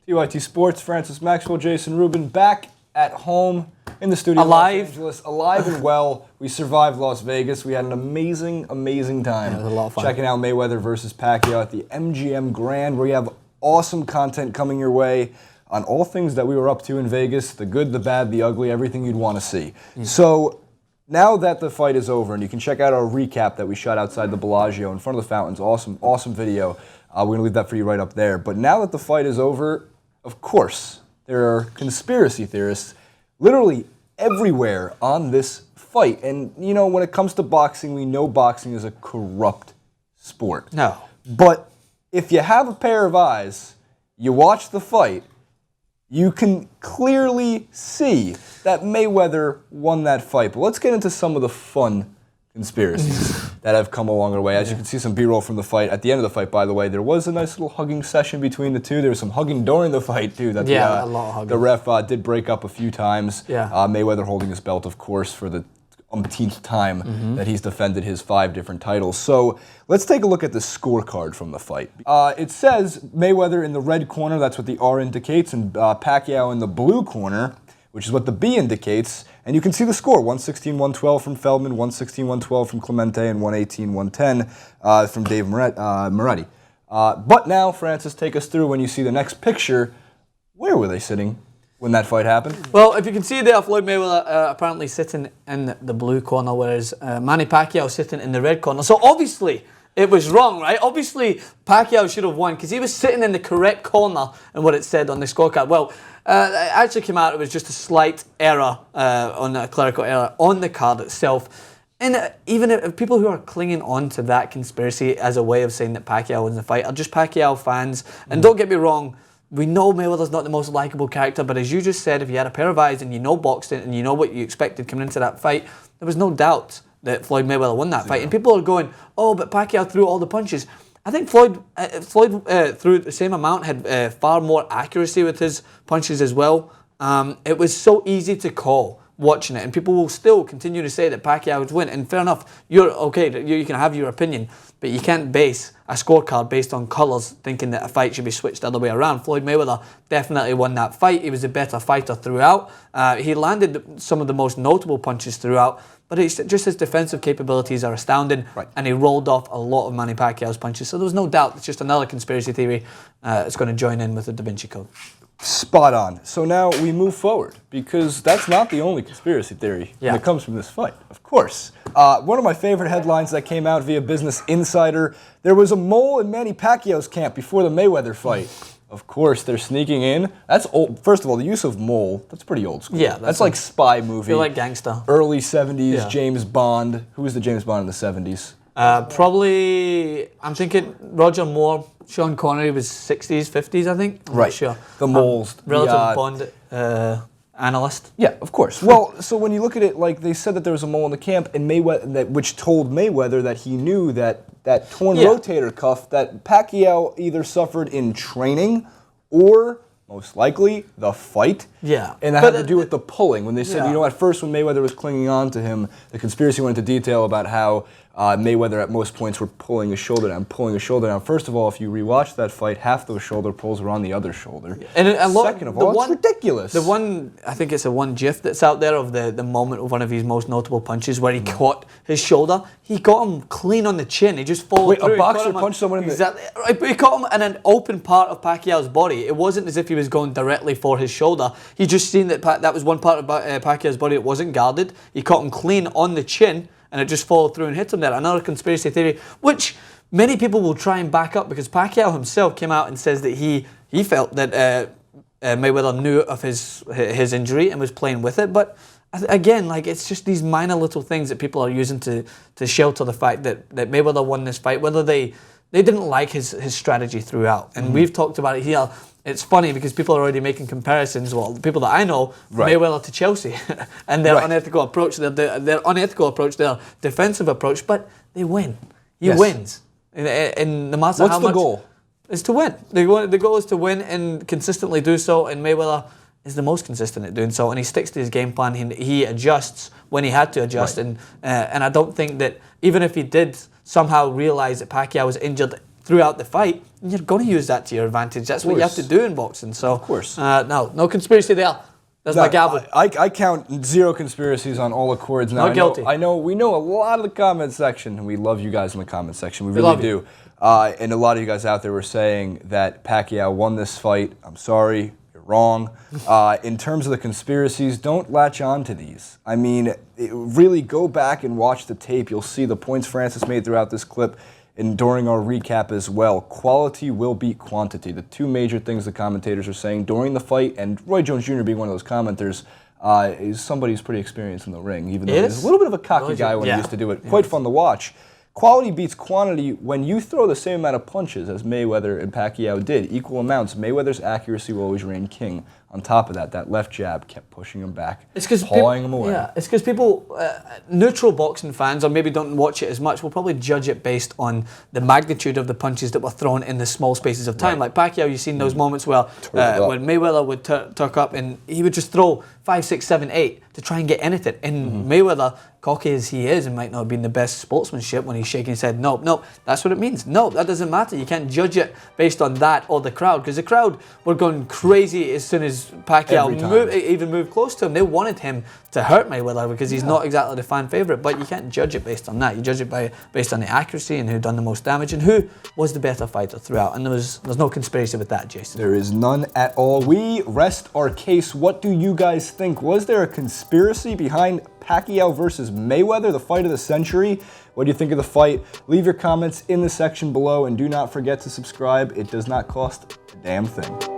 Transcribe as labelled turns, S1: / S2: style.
S1: TYT Sports, Francis Maxwell, Jason Rubin, back at home in the studio
S2: Alive.
S1: in Los Angeles, alive and well. We survived Las Vegas. We had an amazing, amazing time.
S2: Yeah, it was a lot of fun.
S1: Checking out Mayweather versus Pacquiao at the MGM Grand, where you have awesome content coming your way on all things that we were up to in Vegas, the good, the bad, the ugly, everything you'd want to see. So now that the fight is over, and you can check out our recap that we shot outside the Bellagio in front of the fountains, awesome video. We're going to leave that for you right up there. But now that the fight is over, of course, there are conspiracy theorists literally everywhere on this fight. And, you know, when it comes to boxing, we know boxing is a corrupt sport.
S2: No.
S1: But if you have a pair of eyes, you watch the fight, you can clearly see that Mayweather won that fight. But let's get into some of the fun conspiracies that have come along the way. As you can see some B-roll from the fight. At the end of the fight, by the way, there was a nice little hugging session between the two. There was some hugging during the fight, too. That
S2: a lot of hugging.
S1: The ref did break up a few times.
S2: Yeah.
S1: Mayweather holding his belt, of course, for the umpteenth time that he's defended his 5 different titles. So let's take a look at the scorecard from the fight. It says Mayweather in the red corner, that's what the R indicates, and Pacquiao in the blue corner, which is what the B indicates. And you can see the score, 116-112 from Feldman, 116-112 from Clemente, and 118-110 from Dave Moretti. But now, Francis, take us through when you see the next picture. Where were they sitting when that fight happened?
S2: Well, if you can see there, Floyd Mayweather apparently sitting in the blue corner, whereas Manny Pacquiao sitting in the red corner. So obviously, it was wrong, right? Obviously, Pacquiao should have won because he was sitting in the correct corner and what it said on the scorecard. Well, it actually came out it was just a slight error, on a clerical error on the card itself. And even if people who are clinging on to that conspiracy as a way of saying that Pacquiao wins the fight are just Pacquiao fans. And don't get me wrong, we know Mayweather's not the most likable character, but as you just said, if you had a pair of eyes and you know boxing and you know what you expected coming into that fight, there was no doubt that Floyd Mayweather won that fight. And people are going, oh, but Pacquiao threw all the punches. I think Floyd threw the same amount, had far more accuracy with his punches as well. It was so easy to call watching it, and people will still continue to say that Pacquiao would win. And fair enough, you're okay, you can have your opinion, but you can't base a scorecard based on colours thinking that a fight should be switched the other way around. Floyd Mayweather definitely won that fight. He was a better fighter throughout. He landed some of the most notable punches throughout, but it's just his defensive capabilities are astounding, and he rolled off a lot of Manny Pacquiao's punches. So there was no doubt it's just another conspiracy theory that's going to join in with the Da Vinci Code.
S1: Spot on. So now we move forward, because that's not the only conspiracy theory that comes from this fight, of course. One of my favorite headlines that came out via Business Insider, there was a mole in Manny Pacquiao's camp before the Mayweather fight. Of course, they're sneaking in. That's old. First of all, the use of mole, that's pretty old school.
S2: Yeah,
S1: that's like spy movie.
S2: Feel like gangster.
S1: Early 70s, James Bond. Who was the James Bond in the 70s?
S2: Probably, I'm thinking Roger Moore. Sean Connery was 60s, 50s, I think. I'm not sure.
S1: The moles.
S2: Relative Bond analyst.
S1: Yeah, of course. Well, so when you look at it, like they said that there was a mole in the camp, and Mayweather, which told Mayweather that he knew that torn rotator cuff that Pacquiao either suffered in training or most likely the fight.
S2: Yeah.
S1: And that had to do with the pulling. When they said, you know, at first when Mayweather was clinging on to him, the conspiracy went into detail about how Mayweather at most points were pulling his shoulder down, First of all, if you rewatch that fight, half those shoulder pulls were on the other shoulder.
S2: And
S1: Second of all, it's ridiculous.
S2: The one, I think it's the one GIF that's out there of the moment of one of his most notable punches where he caught his shoulder. He got him clean on the chin. He just followed through.
S1: A boxer punched someone in the...
S2: Exactly. Right, he caught him in an open part of Pacquiao's body. It wasn't as if he was going directly for his shoulder. He just seen that that was one part of Pacquiao's body that wasn't guarded. He caught him clean on the chin, and it just followed through and hit him there. Another conspiracy theory, which many people will try and back up, because Pacquiao himself came out and says that he felt that Mayweather knew of his injury and was playing with it. But again, like, it's just these minor little things that people are using to shelter the fact that Mayweather won this fight, whether they didn't like his strategy throughout. And we've talked about it here. It's funny because people are already making comparisons. Well, the people that I know, Mayweather to Chelsea, and their unethical approach, their unethical approach, their defensive approach. But they win. He wins, and no matter how much. What's the goal? Is to win. The goal is to win and consistently do so. And Mayweather is the most consistent at doing so, and he sticks to his game plan. He adjusts when he had to adjust, and I don't think that even if he did somehow realize that Pacquiao was injured throughout the fight, and you're going to use that to your advantage. That's what you have to do in boxing. So,
S1: of course.
S2: No conspiracy there. That's my gavel.
S1: I count 0 conspiracies on all accords now.
S2: Not guilty.
S1: We know a lot of the comment section, and we love you guys in the comment section. We really do. And a lot of you guys out there were saying that Pacquiao won this fight. I'm sorry, you're wrong. In terms of the conspiracies, don't latch on to these. I mean, really go back and watch the tape. You'll see the points Francis made throughout this clip and during our recap as well. Quality will beat quantity. The 2 major things the commentators are saying during the fight, and Roy Jones Jr. being one of those commenters, is somebody who's pretty experienced in the ring, even though he's a little bit of a cocky guy when he used to do it. Quite fun to watch. Quality beats quantity when you throw the same amount of punches as Mayweather and Pacquiao did, equal amounts. Mayweather's accuracy will always reign king. On top of that, that left jab kept pushing him back, pawing him away.
S2: Yeah, it's because people, neutral boxing fans, or maybe don't watch it as much, will probably judge it based on the magnitude of the punches that were thrown in the small spaces of time. Like Pacquiao, you've seen those moments where when Mayweather would tuck up and he would just throw 5, 6, 7, 8 to try and get anything. And Mayweather, cocky as he is, and might not have been the best sportsmanship when he's shaking his head, no, that's what it means. No, that doesn't matter. You can't judge it based on that or the crowd, because the crowd were going crazy as soon as Pacquiao even moved close to him. They wanted him to hurt Mayweather because he's not exactly the fan favorite, but you can't judge it based on that. You judge it based on the accuracy and who done the most damage and who was the better fighter throughout. And there's no conspiracy with that, Jason.
S1: There is none at all. We rest our case. What do you guys think? Was there a conspiracy behind Pacquiao versus Mayweather, the fight of the century? What do you think of the fight? Leave your comments in the section below, and do not forget to subscribe. It does not cost a damn thing.